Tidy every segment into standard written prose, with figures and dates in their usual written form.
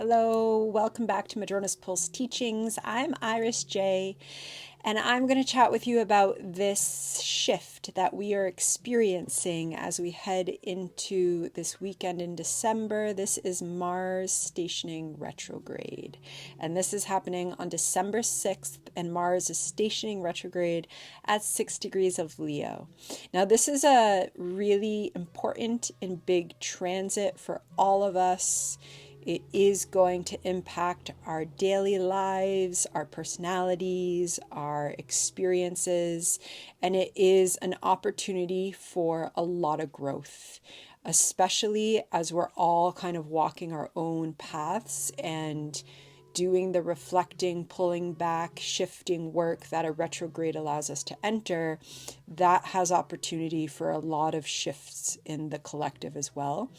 Hello, welcome back to Madrona's Pulse Teachings. I'm Iris J, and I'm going to chat with you about this shift that we are experiencing as we head into this weekend in December. This is Mars stationing retrograde, and this is happening on December 6th, and Mars is stationing retrograde at 6 degrees of Leo. Now, this is a really important and big transit for all of us. It is going to impact our daily lives, our personalities, our experiences, and it is an opportunity for a lot of growth, especially as we're all kind of walking our own paths and doing the reflecting, pulling back, shifting work that a retrograde allows us to enter. That has opportunity for a lot of shifts in the collective as well.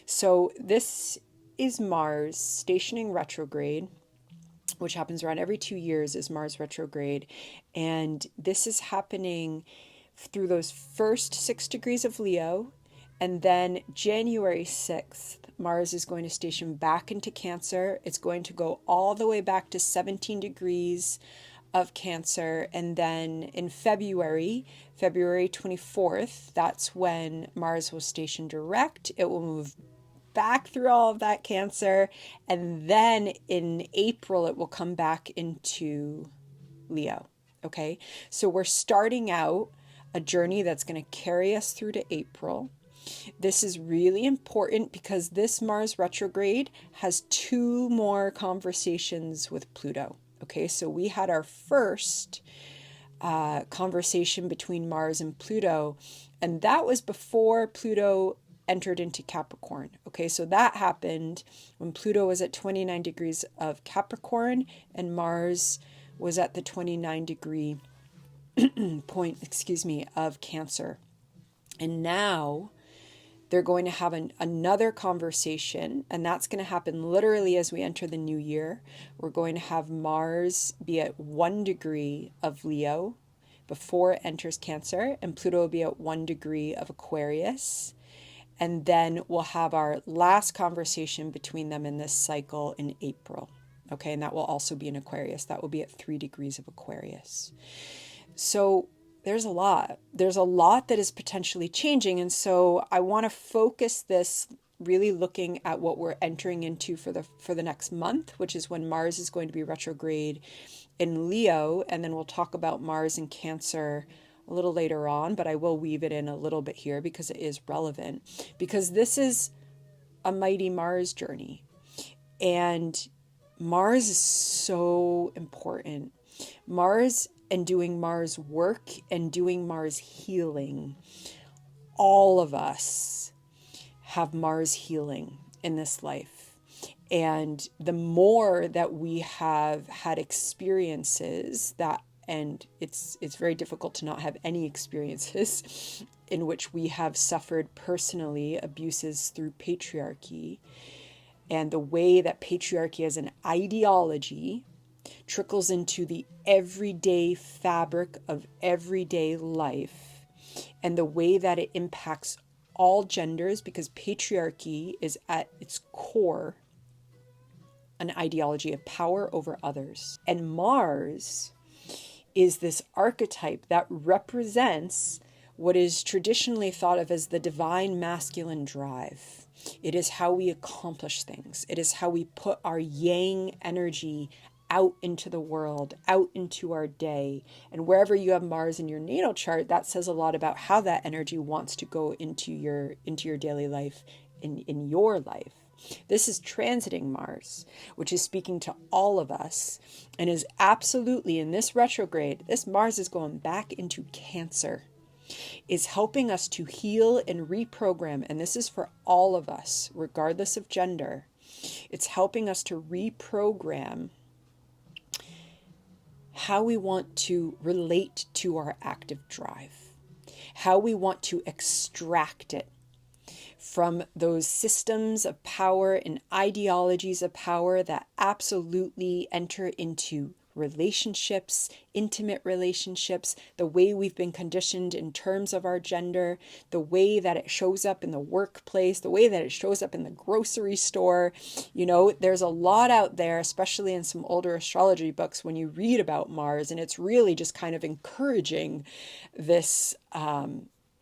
So this is Mars stationing retrograde, which happens around every 2 years, is Mars retrograde. And this is happening through those first 6 degrees of Leo. And then January 6th, Mars is going to station back into Cancer. It's going to go all the way back to 17 degrees of Cancer. And then in February 24th, that's when Mars will station direct. It will move back through all of that Cancer, and then in April it will come back into Leo. Okay, so we're starting out a journey that's going to carry us through to April. This is really important because this Mars retrograde has 2 more conversations with Pluto. Okay, so we had our first conversation between Mars and Pluto, and that was before Pluto entered into Capricorn. Okay, so that happened when Pluto was at 29 degrees of Capricorn and Mars was at the 29 degree point, of Cancer. And now they're going to have another conversation, and that's going to happen literally as we enter the new year. We're going to have Mars be at 1 degree of Leo before it enters Cancer, and Pluto will be at 1 degree of Aquarius. And then we'll have our last conversation between them in this cycle in April. Okay, and that will also be in Aquarius. That will be at 3 degrees of Aquarius. So there's a lot. There's a lot that is potentially changing. And so I want to focus this really looking at what we're entering into for the next month, which is when Mars is going to be retrograde in Leo. And then we'll talk about Mars in Cancer a little later on, but I will weave it in a little bit here because it is relevant, because this is a mighty Mars journey, and Mars is so important. Mars and doing Mars work and doing Mars healing. All of us have Mars healing in this life. And the more that we have had experiences that, and it's very difficult to not have any experiences in which we have suffered personally abuses through patriarchy, and the way that patriarchy as an ideology trickles into the everyday fabric of everyday life, and the way that it impacts all genders, because patriarchy is at its core an ideology of power over others. And Mars is this archetype that represents what is traditionally thought of as the divine masculine drive. It is how we accomplish things. It is how we put our yang energy out into the world, out into our day. And wherever you have Mars in your natal chart, that says a lot about how that energy wants to go into your daily life, in your life. This is transiting Mars, which is speaking to all of us, and is absolutely, in this retrograde, this Mars is going back into Cancer, is helping us to heal and reprogram. And this is for all of us, regardless of gender. It's helping us to reprogram how we want to relate to our active drive, how we want to extract it from those systems of power and ideologies of power that absolutely enter into relationships, intimate relationships, the way we've been conditioned in terms of our gender, the way that it shows up in the workplace, the way that it shows up in the grocery store. You know, there's a lot out there, especially in some older astrology books, when you read about Mars, and it's really just kind of encouraging this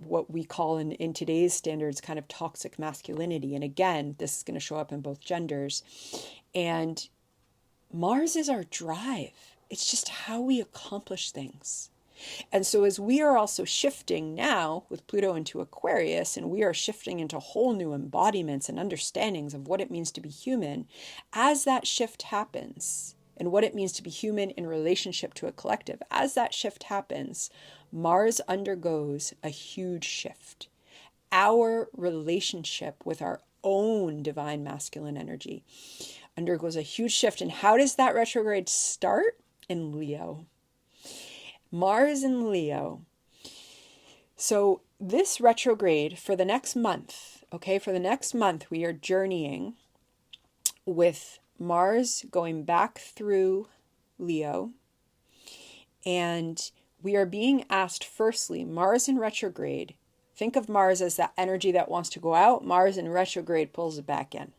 what we call in today's standards kind of toxic masculinity. And again, this is going to show up in both genders. And Mars is our drive. It's just how we accomplish things. And so as we are also shifting now with Pluto into Aquarius, and we are shifting into whole new embodiments and understandings of what it means to be human, as that shift happens, and what it means to be human in relationship to a collective, as that shift happens, Mars undergoes a huge shift. Our relationship with our own divine masculine energy undergoes a huge shift. And how does that retrograde start? In Leo. Mars in Leo. So this retrograde for the next month, okay, for the next month, we are journeying with Mars going back through Leo. And we are being asked, firstly, Mars in retrograde. Think of Mars as that energy that wants to go out. Mars in retrograde pulls it back in.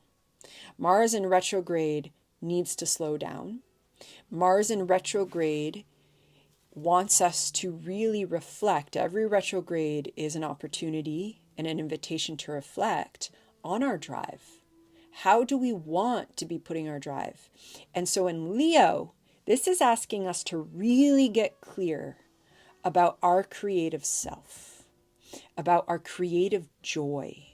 Mars in retrograde needs to slow down. Mars in retrograde wants us to really reflect. Every retrograde is an opportunity and an invitation to reflect on our drive. How do we want to be putting our drive? And so in Leo, this is asking us to really get clear about our creative self, about our creative joy.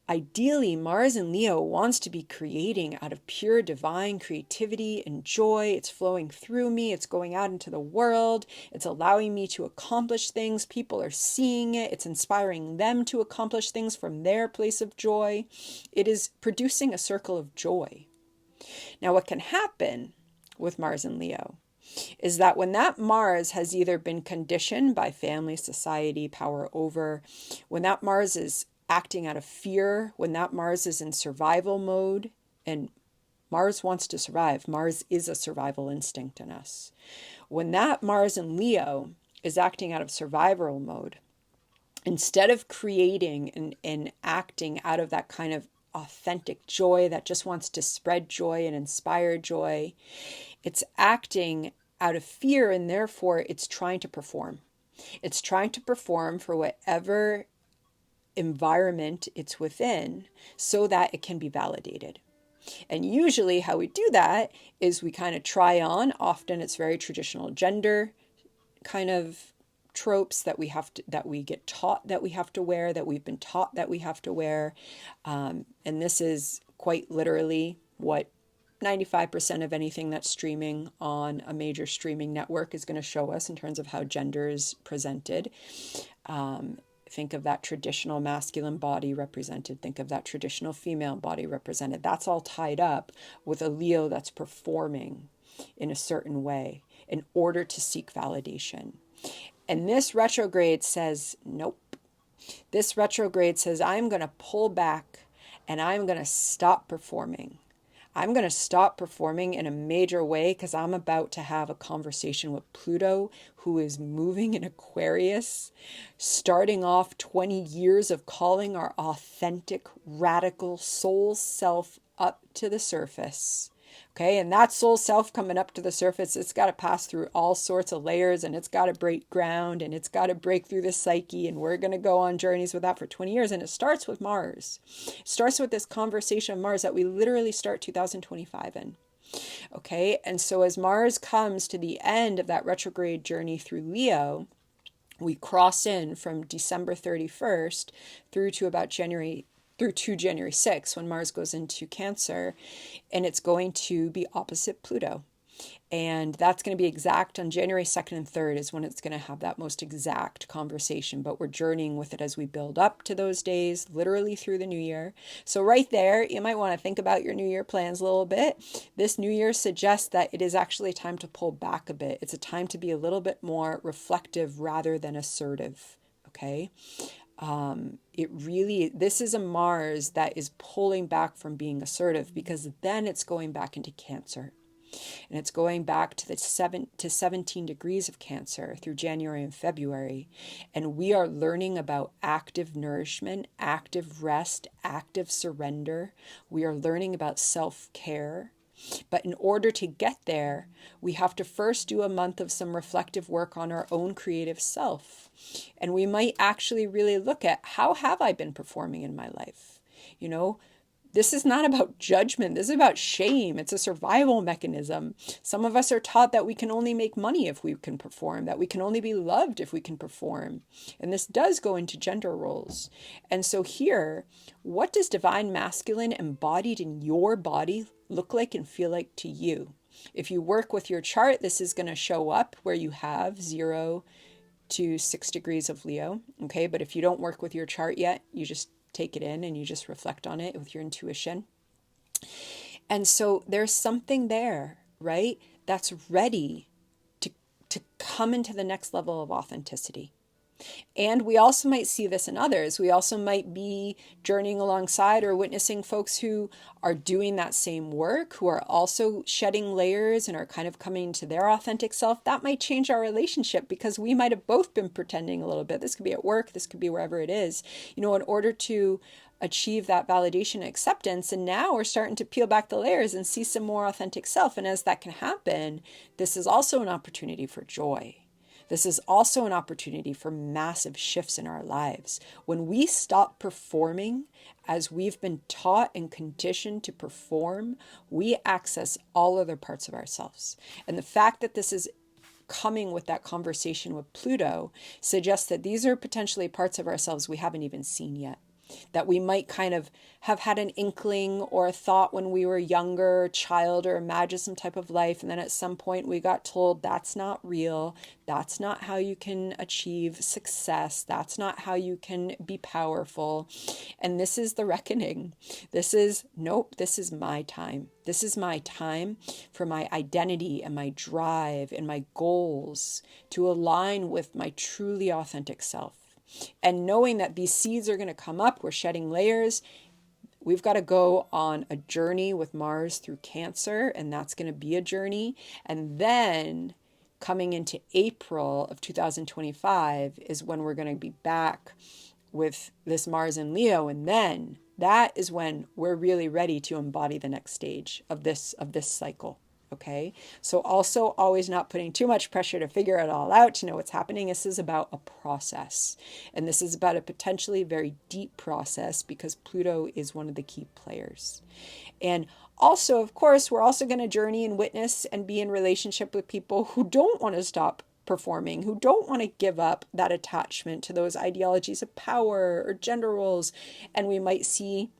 Ideally, Mars in Leo wants to be creating out of pure divine creativity and joy. It's flowing through me. It's going out into the world. It's allowing me to accomplish things. People are seeing it. It's inspiring them to accomplish things from their place of joy. It is producing a circle of joy. Now, what can happen with Mars in Leo is that when that Mars has either been conditioned by family, society, power over, when that Mars is acting out of fear, when that Mars is in survival mode, and Mars wants to survive. Mars is a survival instinct in us. When that Mars in Leo is acting out of survival mode, instead of creating and acting out of that kind of authentic joy that just wants to spread joy and inspire joy, it's acting out of fear, and therefore it's trying to perform. It's trying to perform for whatever environment it's within so that it can be validated. And usually how we do that is we kind of try on, often it's very traditional gender kind of tropes that we get taught that we have to wear, that we've been taught that we have to wear. And this is quite literally what 95% of anything that's streaming on a major streaming network is going to show us in terms of how gender is presented. Think of that traditional masculine body represented. Think of that traditional female body represented. That's all tied up with a Leo that's performing in a certain way in order to seek validation. And this retrograde says, nope. This retrograde says, I'm going to pull back and I'm going to stop performing. I'm going to stop performing in a major way because I'm about to have a conversation with Pluto, who is moving in Aquarius, starting off 20 years of calling our authentic, radical soul self up to the surface. Okay, and that soul self coming up to the surface, it's got to pass through all sorts of layers, and it's got to break ground, and it's got to break through the psyche, and we're going to go on journeys with that for 20 years. And it starts with Mars. It starts with this conversation of Mars that we literally start 2025 in. Okay, and so as Mars comes to the end of that retrograde journey through Leo, we cross in from December 31st through to January 6th, when Mars goes into Cancer, and it's going to be opposite Pluto. And that's going to be exact on January 2nd and 3rd is when it's going to have that most exact conversation. But we're journeying with it as we build up to those days, literally through the new year. So right there, you might want to think about your new year plans a little bit. This new year suggests that it is actually a time to pull back a bit. It's a time to be a little bit more reflective rather than assertive. Okay. This is a Mars that is pulling back from being assertive, because then it's going back into Cancer. And it's going back to the 7 to 17 degrees of Cancer through January and February. And we are learning about active nourishment, active rest, active surrender. We are learning about self-care. But in order to get there, we have to first do a month of some reflective work on our own creative self. And we might actually really look at, how have I been performing in my life? You know, this is not about judgment. This is about shame. It's a survival mechanism. Some of us are taught that we can only make money if we can perform, that we can only be loved if we can perform. And this does go into gender roles. And so here, what does divine masculine embodied in your body look like and feel like to you? If you work with your chart, this is going to show up where you have 0 to 6 degrees of Leo. Okay, but if you don't work with your chart yet, you just take it in and you just reflect on it with your intuition. And so there's something there, right? That's ready to come into the next level of authenticity. And we also might see this in others. We also might be journeying alongside or witnessing folks who are doing that same work, who are also shedding layers and are kind of coming to their authentic self. That might change our relationship because we might have both been pretending a little bit. This could be at work, this could be wherever it is, you know, in order to achieve that validation and acceptance. And now we're starting to peel back the layers and see some more authentic self. And as that can happen, this is also an opportunity for joy. This is also an opportunity for massive shifts in our lives. When we stop performing as we've been taught and conditioned to perform, we access all other parts of ourselves. And the fact that this is coming with that conversation with Pluto suggests that these are potentially parts of ourselves we haven't even seen yet. That we might kind of have had an inkling or a thought when we were younger, child, or imagined some type of life. And then at some point we got told that's not real. That's not how you can achieve success. That's not how you can be powerful. And this is the reckoning. This is my time. This is my time for my identity and my drive and my goals to align with my truly authentic self. And knowing that these seeds are going to come up, we're shedding layers. We've got to go on a journey with Mars through Cancer, and that's going to be a journey. And then coming into April of 2025 is when we're going to be back with this Mars in Leo. And then that is when we're really ready to embody the next stage of this cycle. Okay, so also always not putting too much pressure to figure it all out, to know what's happening. This is about a process. And this is about a potentially very deep process because Pluto is one of the key players. And also, of course, we're also going to journey and witness and be in relationship with people who don't want to stop performing, who don't want to give up that attachment to those ideologies of power or gender roles. And we might see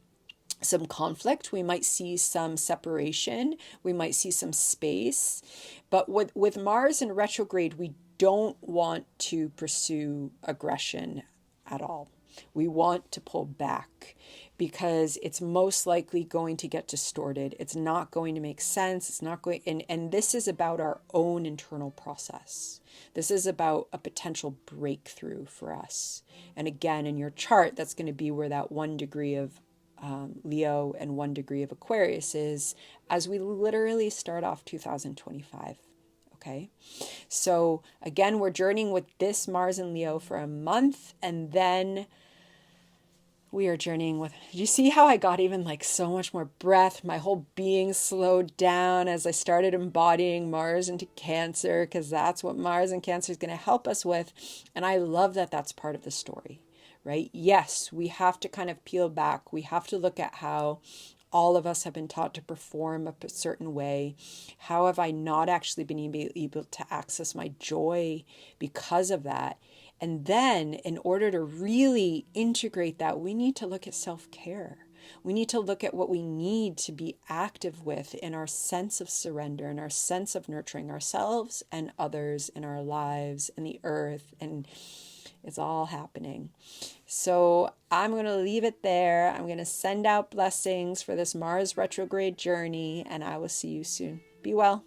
some conflict, we might see some separation, we might see some space. But with Mars in retrograde, we don't want to pursue aggression at all. We want to pull back because it's most likely going to get distorted. It's not going to make sense. It's not going, and this is about our own internal process. This is about a potential breakthrough for us. And again, in your chart, that's going to be where that 1 degree of Leo and 1 degree of Aquarius is as we literally start off 2025. Okay, so again, we're journeying with this Mars and Leo for a month, and then we are journeying with, did you see how I got even like so much more breath? My whole being slowed down as I started embodying Mars into Cancer, because that's what Mars and Cancer is going to help us with. And I love that that's part of the story. Right? Yes, we have to kind of peel back. We have to look at how all of us have been taught to perform a certain way. How have I not actually been able to access my joy because of that? And then in order to really integrate that, we need to look at self-care. We need to look at what we need to be active with in our sense of surrender and our sense of nurturing ourselves and others in our lives and the earth, and it's all happening. So I'm going to leave it there. I'm going to send out blessings for this Mars retrograde journey, and I will see you soon. Be well.